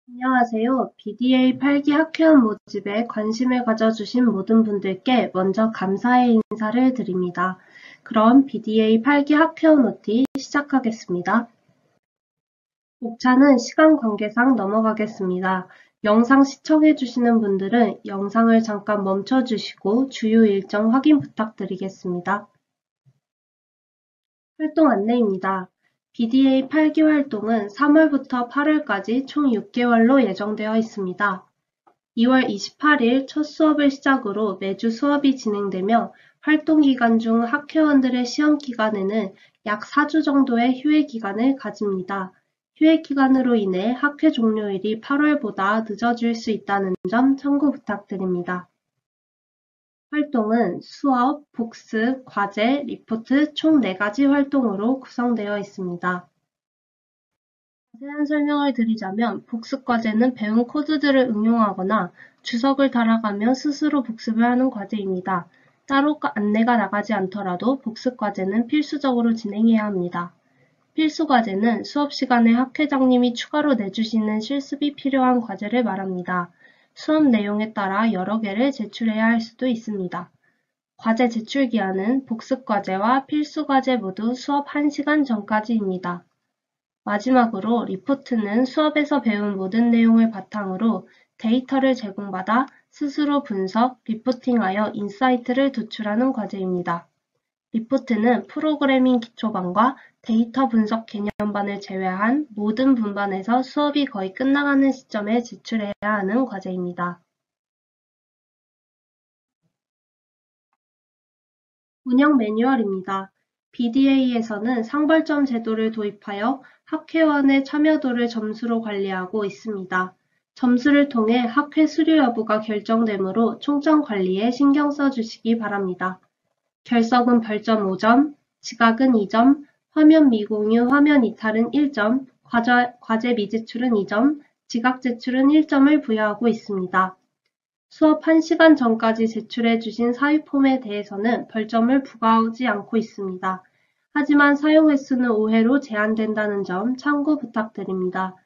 안녕하세요. BDA 8기 학회원 모집에 관심을 가져주신 모든 분들께 먼저 감사의 인사를 드립니다. 그럼 BDA 8기 학회원 OT 시작하겠습니다. 목차는 시간 관계상 넘어가겠습니다. 영상 시청해주시는 분들은 영상을 잠깐 멈춰주시고 주요 일정 확인 부탁드리겠습니다. 활동 안내입니다. BDA 8기 활동은 3월부터 8월까지 총 6개월로 예정되어 있습니다. 2월 28일 첫 수업을 시작으로 매주 수업이 진행되며 활동 기간 중 학회원들의 시험 기간에는 약 4주 정도의 휴회 기간을 가집니다. 휴회 기간으로 인해 학회 종료일이 8월보다 늦어질 수 있다는 점 참고 부탁드립니다. 활동은 수업, 복습, 과제, 리포트 총 4가지 활동으로 구성되어 있습니다. 자세한 설명을 드리자면 복습과제는 배운 코드들을 응용하거나 주석을 달아가며 스스로 복습을 하는 과제입니다. 따로 안내가 나가지 않더라도 복습과제는 필수적으로 진행해야 합니다. 필수과제는 수업 시간에 학회장님이 추가로 내주시는 실습이 필요한 과제를 말합니다. 수업 내용에 따라 여러 개를 제출해야 할 수도 있습니다. 과제 제출 기한은 복습과제와 필수과제 모두 수업 1시간 전까지입니다. 마지막으로 리포트는 수업에서 배운 모든 내용을 바탕으로 데이터를 제공받아 스스로 분석, 리포팅하여 인사이트를 도출하는 과제입니다. 리포트는 프로그래밍 기초반과 데이터 분석 개념반을 제외한 모든 분반에서 수업이 거의 끝나가는 시점에 제출해야 하는 과제입니다. 운영 매뉴얼입니다. BDA에서는 상벌점 제도를 도입하여 학회원의 참여도를 점수로 관리하고 있습니다. 점수를 통해 학회 수료 여부가 결정되므로 총점 관리에 신경 써주시기 바랍니다. 결석은 벌점 5점, 지각은 2점, 화면 미공유, 화면 이탈은 1점, 과제 미제출은 2점, 지각 제출은 1점을 부여하고 있습니다. 수업 1시간 전까지 제출해 주신 사유폼에 대해서는 벌점을 부과하지 않고 있습니다. 하지만 사용 횟수는 5회로 제한된다는 점 참고 부탁드립니다.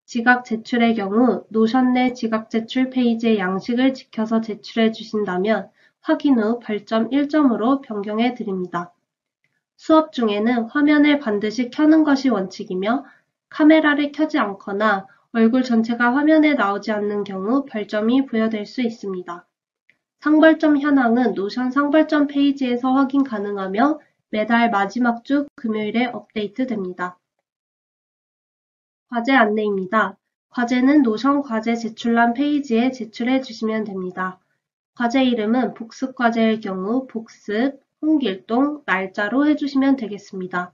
지각 제출의 경우 노션 내 지각 제출 페이지의 양식을 지켜서 제출해 주신다면 확인 후 벌점 1점으로 변경해 드립니다. 수업 중에는 화면을 반드시 켜는 것이 원칙이며 카메라를 켜지 않거나 얼굴 전체가 화면에 나오지 않는 경우 벌점이 부여될 수 있습니다. 상벌점 현황은 노션 상벌점 페이지에서 확인 가능하며 매달 마지막 주 금요일에 업데이트됩니다. 과제 안내입니다. 과제는 노션 과제 제출란 페이지에 제출해 주시면 됩니다. 과제 이름은 복습과제일 경우 복습, 홍길동, 날짜로 해주시면 되겠습니다.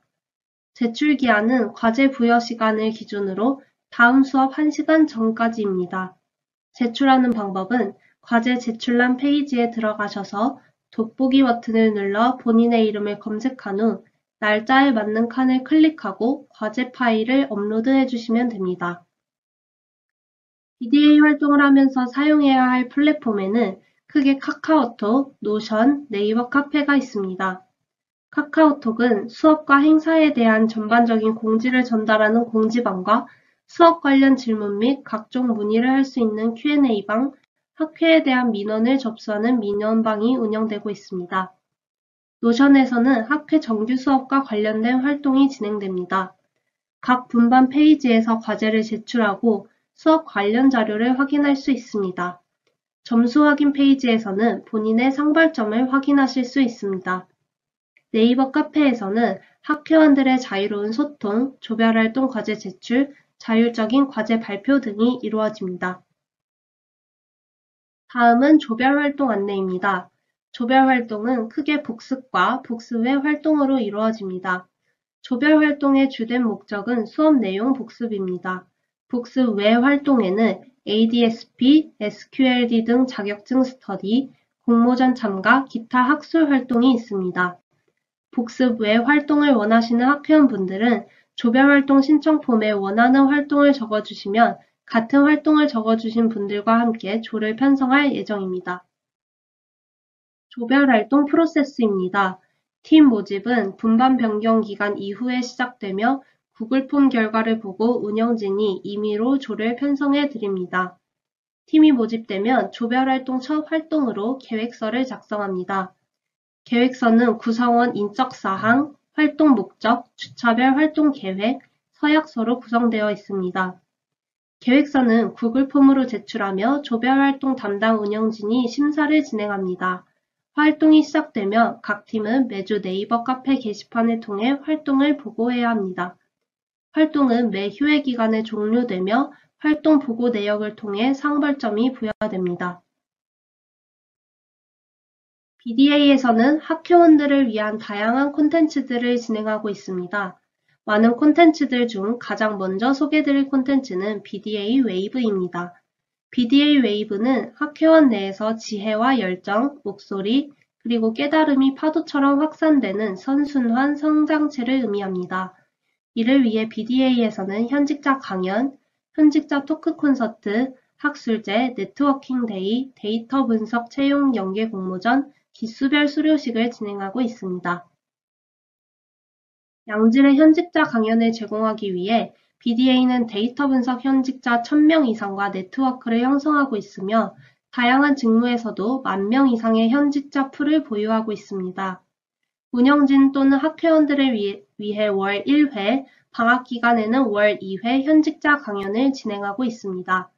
제출 기한은 과제 부여 시간을 기준으로 다음 수업 1시간 전까지입니다. 제출하는 방법은 과제 제출란 페이지에 들어가셔서 돋보기 버튼을 눌러 본인의 이름을 검색한 후 날짜에 맞는 칸을 클릭하고 과제 파일을 업로드해 주시면 됩니다. BDA 활동을 하면서 사용해야 할 플랫폼에는 크게 카카오톡, 노션, 네이버 카페가 있습니다. 카카오톡은 수업과 행사에 대한 전반적인 공지를 전달하는 공지방과 수업 관련 질문 및 각종 문의를 할 수 있는 Q&A방, 학회에 대한 민원을 접수하는 민원방이 운영되고 있습니다. 노션에서는 학회 정규 수업과 관련된 활동이 진행됩니다. 각 분반 페이지에서 과제를 제출하고 수업 관련 자료를 확인할 수 있습니다. 점수 확인 페이지에서는 본인의 상벌점을 확인하실 수 있습니다. 네이버 카페에서는 학회원들의 자유로운 소통, 조별활동 과제 제출, 자율적인 과제 발표 등이 이루어집니다. 다음은 조별활동 안내입니다. 조별활동은 크게 복습과 복습 외 활동으로 이루어집니다. 조별활동의 주된 목적은 수업 내용 복습입니다. 복습 외 활동에는 ADSP, SQLD 등 자격증 스터디, 공모전 참가, 기타 학술 활동이 있습니다. 복습 외 활동을 원하시는 학회원분들은 조별활동 신청 폼에 원하는 활동을 적어주시면 같은 활동을 적어주신 분들과 함께 조를 편성할 예정입니다. 조별활동 프로세스입니다. 팀 모집은 분반 변경 기간 이후에 시작되며 구글 폼 결과를 보고 운영진이 임의로 조를 편성해 드립니다. 팀이 모집되면 조별활동 첫 활동으로 계획서를 작성합니다. 계획서는 구성원 인적사항, 활동 목적, 주차별 활동 계획, 서약서로 구성되어 있습니다. 계획서는 구글 폼으로 제출하며 조별활동 담당 운영진이 심사를 진행합니다. 활동이 시작되면 각 팀은 매주 네이버 카페 게시판을 통해 활동을 보고해야 합니다. 활동은 매 휴회 기간에 종료되며 활동 보고 내역을 통해 상벌점이 부여됩니다. BDA에서는 학회원들을 위한 다양한 콘텐츠들을 진행하고 있습니다. 많은 콘텐츠들 중 가장 먼저 소개드릴 콘텐츠는 BDA 웨이브입니다. BDA 웨이브는 학회원 내에서 지혜와 열정, 목소리, 그리고 깨달음이 파도처럼 확산되는 선순환 성장체를 의미합니다. 이를 위해 BDA에서는 현직자 강연, 현직자 토크 콘서트, 학술제, 네트워킹 데이, 데이터 분석 채용 연계 공모전, 기수별 수료식을 진행하고 있습니다. 양질의 현직자 강연을 제공하기 위해 BDA는 데이터 분석 현직자 1000명 이상과 네트워크를 형성하고 있으며 다양한 직무에서도 10,000명 이상의 현직자 풀을 보유하고 있습니다. 운영진 또는 학회원들을 위해 월 1회, 방학 기간에는 월 2회 현직자 강연을 진행하고 있습니다.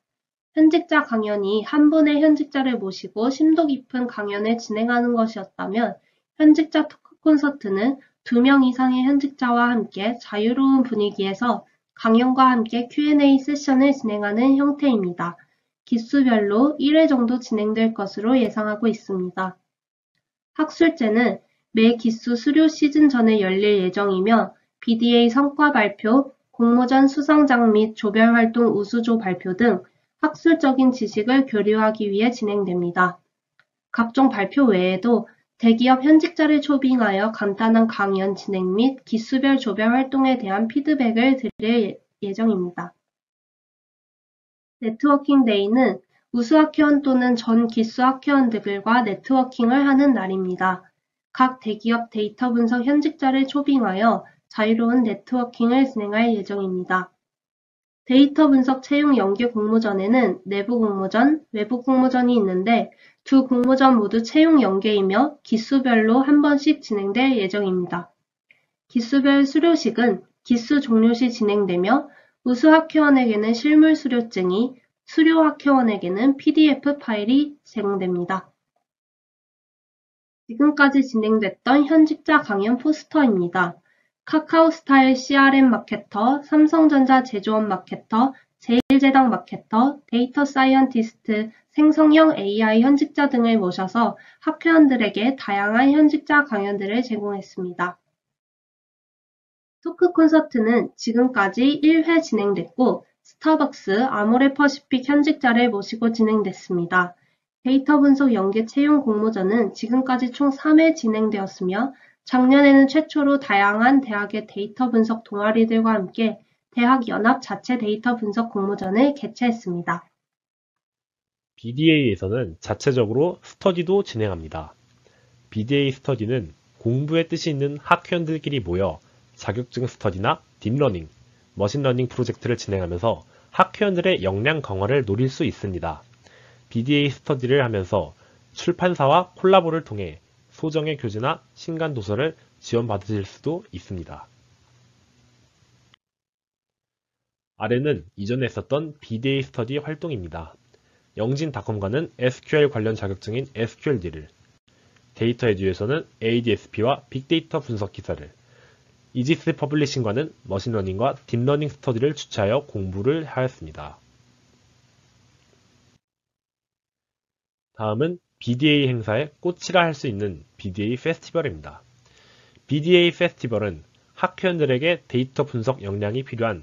현직자 강연이 한 분의 현직자를 모시고 심도 깊은 강연을 진행하는 것이었다면 현직자 토크 콘서트는 2명 이상의 현직자와 함께 자유로운 분위기에서 강연과 함께 Q&A 세션을 진행하는 형태입니다. 기수별로 1회 정도 진행될 것으로 예상하고 있습니다. 학술제는 매 기수 수료 시즌 전에 열릴 예정이며 BDA 성과 발표, 공모전 수상작 및 조별활동 우수조 발표 등 학술적인 지식을 교류하기 위해 진행됩니다. 각종 발표 외에도 대기업 현직자를 초빙하여 간단한 강연 진행 및 기수별 조별 활동에 대한 피드백을 드릴 예정입니다. 네트워킹 데이는 우수 학회원 또는 전 기수 학회원들과 네트워킹을 하는 날입니다. 각 대기업 데이터 분석 현직자를 초빙하여 자유로운 네트워킹을 진행할 예정입니다. 데이터 분석 채용 연계 공모전에는 내부 공모전, 외부 공모전이 있는데 두 공모전 모두 채용 연계이며 기수별로 한 번씩 진행될 예정입니다. 기수별 수료식은 기수 종료 시 진행되며 우수 학회원에게는 실물 수료증이, 수료 학회원에게는 PDF 파일이 제공됩니다. 지금까지 진행됐던 현직자 강연 포스터입니다. 카카오스타일 CRM 마케터, 삼성전자 제조업 마케터, 제일제당 마케터, 데이터 사이언티스트, 생성형 AI 현직자 등을 모셔서 학회원들에게 다양한 현직자 강연들을 제공했습니다. 토크 콘서트는 지금까지 1회 진행됐고 스타벅스, 아모레퍼시픽 현직자를 모시고 진행됐습니다. 데이터 분석 연계 채용 공모전은 지금까지 총 3회 진행되었으며 작년에는 최초로 다양한 대학의 데이터 분석 동아리들과 함께 대학 연합 자체 데이터 분석 공모전을 개최했습니다. BDA에서는 자체적으로 스터디도 진행합니다. BDA 스터디는 공부에 뜻이 있는 학회원들끼리 모여 자격증 스터디나 딥러닝, 머신러닝 프로젝트를 진행하면서 학회원들의 역량 강화를 노릴 수 있습니다. BDA 스터디를 하면서 출판사와 콜라보를 통해 소정의 교재나 신간 도서를 지원받으실 수도 있습니다. 아래는 이전에 했었던 BDA 스터디 활동입니다. 영진닷컴과는 SQL 관련 자격증인 SQLD를, 데이터 에듀에서는 ADSP와 빅데이터 분석 기사를, 이지스 퍼블리싱과는 머신러닝과 딥러닝 스터디를 주최하여 공부를 하였습니다. 다음은 BDA 행사의 꽃이라 할 수 있는 BDA 페스티벌입니다. BDA 페스티벌은 학회원들에게 데이터 분석 역량이 필요한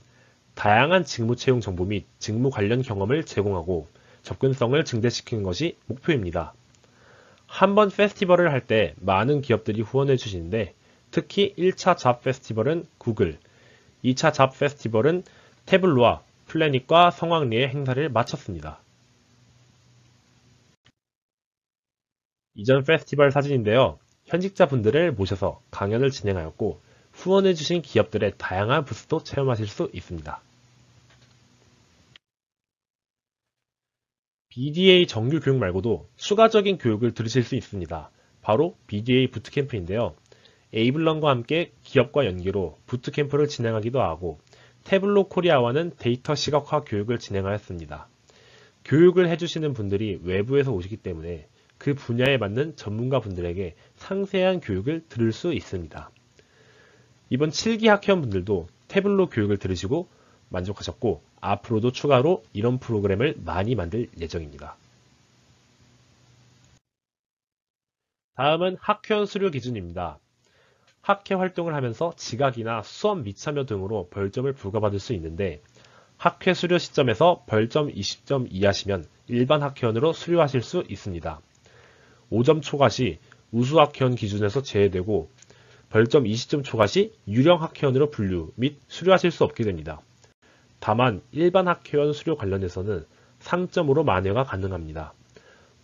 다양한 직무 채용 정보 및 직무 관련 경험을 제공하고 접근성을 증대시키는 것이 목표입니다. 한번 페스티벌을 할 때 많은 기업들이 후원해 주시는데 특히 1차 잡 페스티벌은 구글, 2차 잡 페스티벌은 태블로와 플래닛과 성황리의 행사를 마쳤습니다. 이전 페스티벌 사진인데요. 현직자분들을 모셔서 강연을 진행하였고 후원해주신 기업들의 다양한 부스도 체험하실 수 있습니다. BDA 정규 교육 말고도 추가적인 교육을 들으실 수 있습니다. 바로 BDA 부트캠프인데요. 에이블런과 함께 기업과 연계로 부트캠프를 진행하기도 하고 태블로 코리아와는 데이터 시각화 교육을 진행하였습니다. 교육을 해주시는 분들이 외부에서 오시기 때문에 그 분야에 맞는 전문가 분들에게 상세한 교육을 들을 수 있습니다. 이번 7기 학회원분들도 태블로 교육을 들으시고 만족하셨고 앞으로도 추가로 이런 프로그램을 많이 만들 예정입니다. 다음은 학회원 수료 기준입니다. 학회 활동을 하면서 지각이나 수업 미참여 등으로 벌점을 부과받을 수 있는데 학회 수료 시점에서 벌점 20점 이하시면 일반 학회원으로 수료하실 수 있습니다. 5점 초과 시 우수 학회원 기준에서 제외되고 벌점 20점 초과 시 유령 학회원으로 분류 및 수료하실 수 없게 됩니다. 다만 일반 학회원 수료 관련해서는 상점으로 만회가 가능합니다.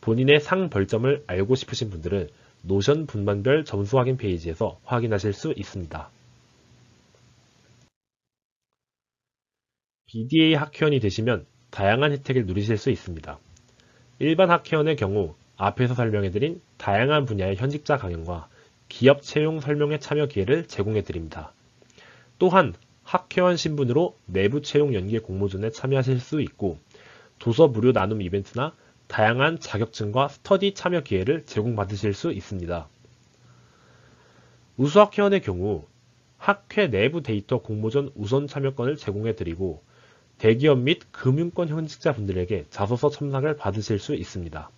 본인의 상 벌점을 알고 싶으신 분들은 노션 분반별 점수 확인 페이지에서 확인하실 수 있습니다. BDA 학회원이 되시면 다양한 혜택을 누리실 수 있습니다. 일반 학회원의 경우 앞에서 설명해드린 다양한 분야의 현직자 강연과 기업 채용 설명회 참여 기회를 제공해드립니다. 또한 학회원 신분으로 내부 채용 연계 공모전에 참여하실 수 있고 도서 무료 나눔 이벤트나 다양한 자격증과 스터디 참여 기회를 제공받으실 수 있습니다. 우수 학회원의 경우 학회 내부 데이터 공모전 우선 참여권을 제공해드리고 대기업 및 금융권 현직자분들에게 자소서 첨삭을 받으실 수 있습니다.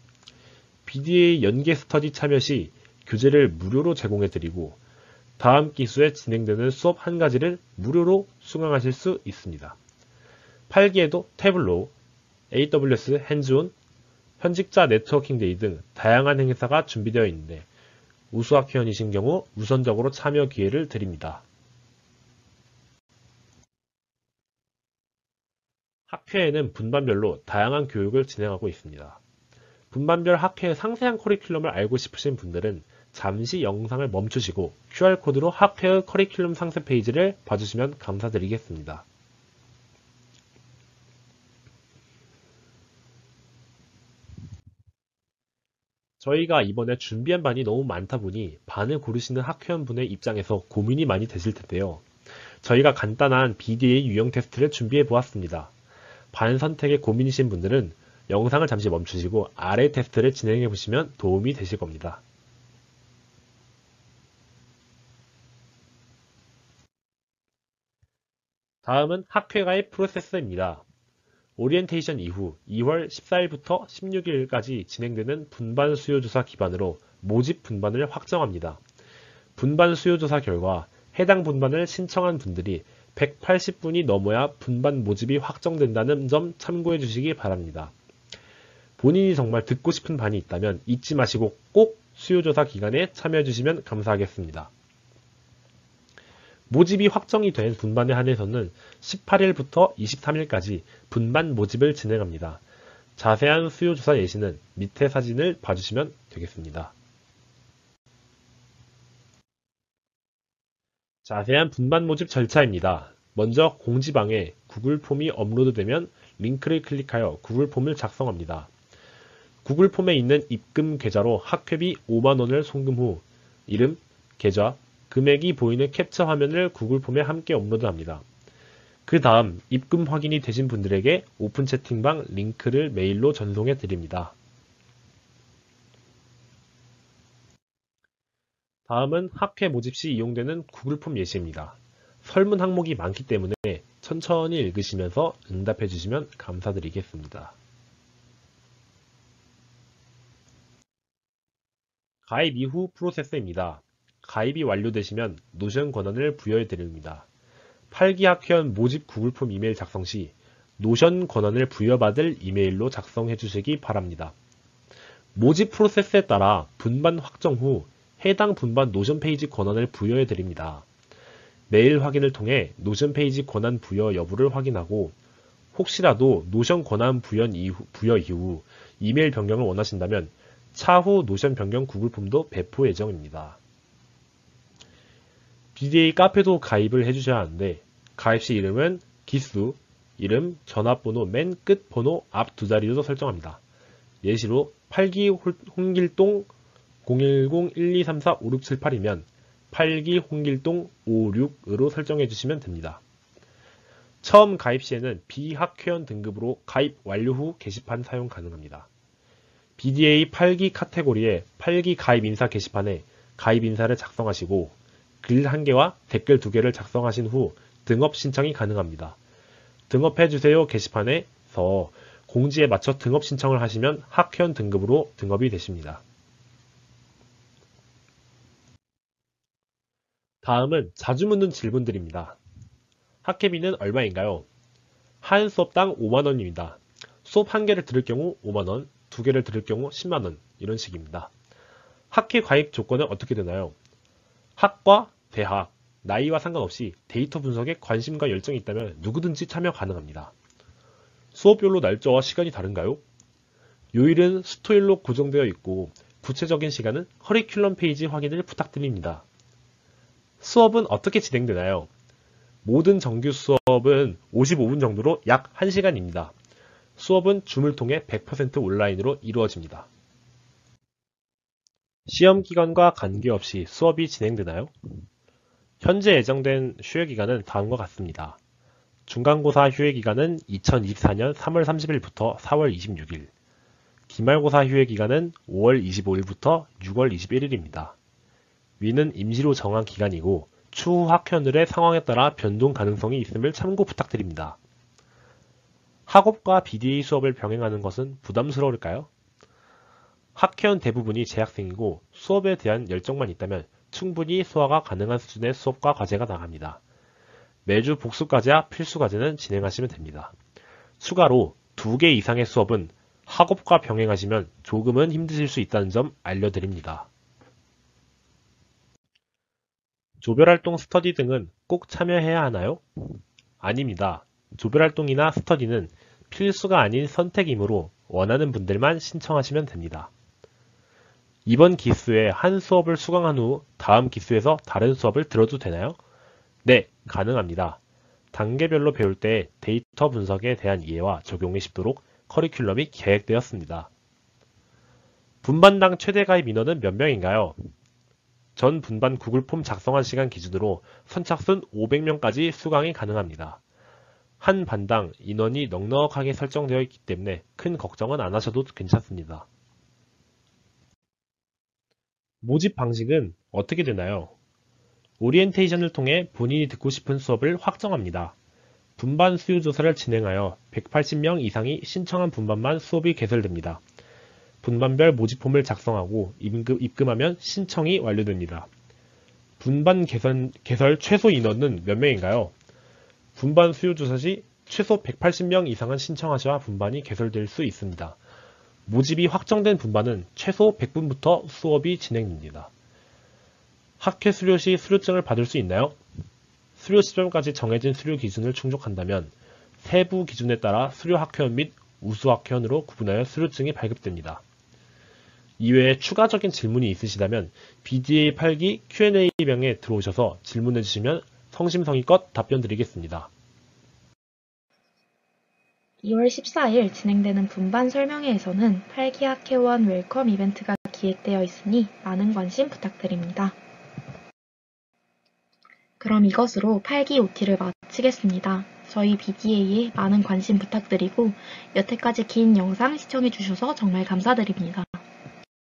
BDA 연계 스터디 참여 시 교재를 무료로 제공해드리고 다음 기수에 진행되는 수업 한 가지를 무료로 수강하실 수 있습니다. 8기에도 태블로, AWS 핸즈온, 현직자 네트워킹 데이 등 다양한 행사가 준비되어 있는데 우수 학회원이신 경우 우선적으로 참여 기회를 드립니다. 학회에는 분반별로 다양한 교육을 진행하고 있습니다. 분반별 학회의 상세한 커리큘럼을 알고 싶으신 분들은 잠시 영상을 멈추시고 QR코드로 학회의 커리큘럼 상세 페이지를 봐주시면 감사드리겠습니다. 저희가 이번에 준비한 반이 너무 많다 보니 반을 고르시는 학회원분의 입장에서 고민이 많이 되실 텐데요. 저희가 간단한 BDA 유형 테스트를 준비해 보았습니다. 반 선택에 고민이신 분들은 영상을 잠시 멈추시고 아래 테스트를 진행해 보시면 도움이 되실 겁니다. 다음은 학회가의 프로세스입니다. 오리엔테이션 이후 2월 14일부터 16일까지 진행되는 분반 수요조사 기반으로 모집 분반을 확정합니다. 분반 수요조사 결과 해당 분반을 신청한 분들이 180분이 넘어야 분반 모집이 확정된다는 점 참고해 주시기 바랍니다. 본인이 정말 듣고 싶은 반이 있다면 잊지 마시고 꼭 수요조사 기간에 참여해 주시면 감사하겠습니다. 모집이 확정이 된 분반에 한해서는 18일부터 23일까지 분반 모집을 진행합니다. 자세한 수요조사 예시는 밑에 사진을 봐주시면 되겠습니다. 자세한 분반 모집 절차입니다. 먼저 공지방에 구글 폼이 업로드되면 링크를 클릭하여 구글 폼을 작성합니다. 구글 폼에 있는 입금 계좌로 학회비 5만원을 송금 후 이름, 계좌, 금액이 보이는 캡처 화면을 구글 폼에 함께 업로드합니다. 그 다음 입금 확인이 되신 분들에게 오픈 채팅방 링크를 메일로 전송해 드립니다. 다음은 학회 모집 시 이용되는 구글 폼 예시입니다. 설문 항목이 많기 때문에 천천히 읽으시면서 응답해 주시면 감사드리겠습니다. 가입 이후 프로세스입니다. 가입이 완료되시면 노션 권한을 부여해 드립니다. 8기 학회원 모집 구글폼 이메일 작성 시 노션 권한을 부여받을 이메일로 작성해 주시기 바랍니다. 모집 프로세스에 따라 분반 확정 후 해당 분반 노션 페이지 권한을 부여해 드립니다. 메일 확인을 통해 노션 페이지 권한 부여 여부를 확인하고 혹시라도 노션 권한 부여 이후 이메일 변경을 원하신다면 차후 노션 변경 구글 폼도 배포 예정입니다. BDA 카페도 가입을 해주셔야 하는데 가입 시 이름은 기수, 이름, 전화번호 맨 끝 번호 앞 두 자리도 설정합니다. 예시로 8기 홍길동 010-1234-5678이면 8기 홍길동 56으로 설정해 주시면 됩니다. 처음 가입 시에는 비학회원 등급으로 가입 완료 후 게시판 사용 가능합니다. BDA 8기 카테고리의 8기 가입 인사 게시판에 가입 인사를 작성하시고 글 1개와 댓글 2개를 작성하신 후 등업 신청이 가능합니다. 등업해주세요 게시판에서 공지에 맞춰 등업 신청을 하시면 학회원 등급으로 등업이 되십니다. 다음은 자주 묻는 질문들입니다. 학회비는 얼마인가요? 한 수업당 5만원입니다. 수업 1개를 들을 경우 5만원, 2개를 들을 경우 10만원 이런 식입니다. 학회 가입 조건은 어떻게 되나요? 학과, 대학, 나이와 상관없이 데이터 분석에 관심과 열정이 있다면 누구든지 참여 가능합니다. 수업별로 날짜와 시간이 다른가요? 요일은 수토일로 고정되어 있고 구체적인 시간은 커리큘럼 페이지 확인을 부탁드립니다. 수업은 어떻게 진행되나요? 모든 정규 수업은 55분 정도로 약 1시간입니다. 수업은 줌을 통해 100% 온라인으로 이루어집니다. 시험 기간과 관계없이 수업이 진행되나요? 현재 예정된 휴회기간은 다음과 같습니다. 중간고사 휴회기간은 2024년 3월 30일부터 4월 26일, 기말고사 휴회기간은 5월 25일부터 6월 21일입니다. 위는 임시로 정한 기간이고 추후 학회원들의 상황에 따라 변동 가능성이 있음을 참고 부탁드립니다. 학업과 BDA 수업을 병행하는 것은 부담스러울까요? 학회원 대부분이 재학생이고 수업에 대한 열정만 있다면 충분히 소화가 가능한 수준의 수업과 과제가 나갑니다. 매주 복습과제와 필수과제는 진행하시면 됩니다. 추가로 2개 이상의 수업은 학업과 병행하시면 조금은 힘드실 수 있다는 점 알려드립니다. 조별활동 스터디 등은 꼭 참여해야 하나요? 아닙니다. 조별활동이나 스터디는 필수가 아닌 선택이므로 원하는 분들만 신청하시면 됩니다. 이번 기수에 한 수업을 수강한 후 다음 기수에서 다른 수업을 들어도 되나요? 네, 가능합니다. 단계별로 배울 때 데이터 분석에 대한 이해와 적용이 쉽도록 커리큘럼이 계획되었습니다. 분반당 최대 가입 인원은 몇 명인가요? 전 분반 구글 폼 작성한 시간 기준으로 선착순 500명까지 수강이 가능합니다. 한 반당 인원이 넉넉하게 설정되어 있기 때문에 큰 걱정은 안 하셔도 괜찮습니다. 모집 방식은 어떻게 되나요? 오리엔테이션을 통해 본인이 듣고 싶은 수업을 확정합니다. 분반 수요 조사를 진행하여 180명 이상이 신청한 분반만 수업이 개설됩니다. 분반별 모집폼을 작성하고 입금하면 신청이 완료됩니다. 분반 개설 최소 인원은 몇 명인가요? 분반 수요 조사 시 최소 180명 이상은 신청하셔야 분반이 개설될 수 있습니다. 모집이 확정된 분반은 최소 100분부터 수업이 진행됩니다. 학회 수료 시 수료증을 받을 수 있나요? 수료 시점까지 정해진 수료 기준을 충족한다면 세부 기준에 따라 수료 학회원 및 우수 학회원으로 구분하여 수료증이 발급됩니다. 이외에 추가적인 질문이 있으시다면 BDA 8기 Q&A명에 들어오셔서 질문해 주시면 성심성의껏 답변 드리겠습니다. 2월 14일 진행되는 분반 설명회에서는 8기 학회원 웰컴 이벤트가 기획되어 있으니 많은 관심 부탁드립니다. 그럼 이것으로 8기 OT를 마치겠습니다. 저희 BDA에 많은 관심 부탁드리고 여태까지 긴 영상 시청해주셔서 정말 감사드립니다.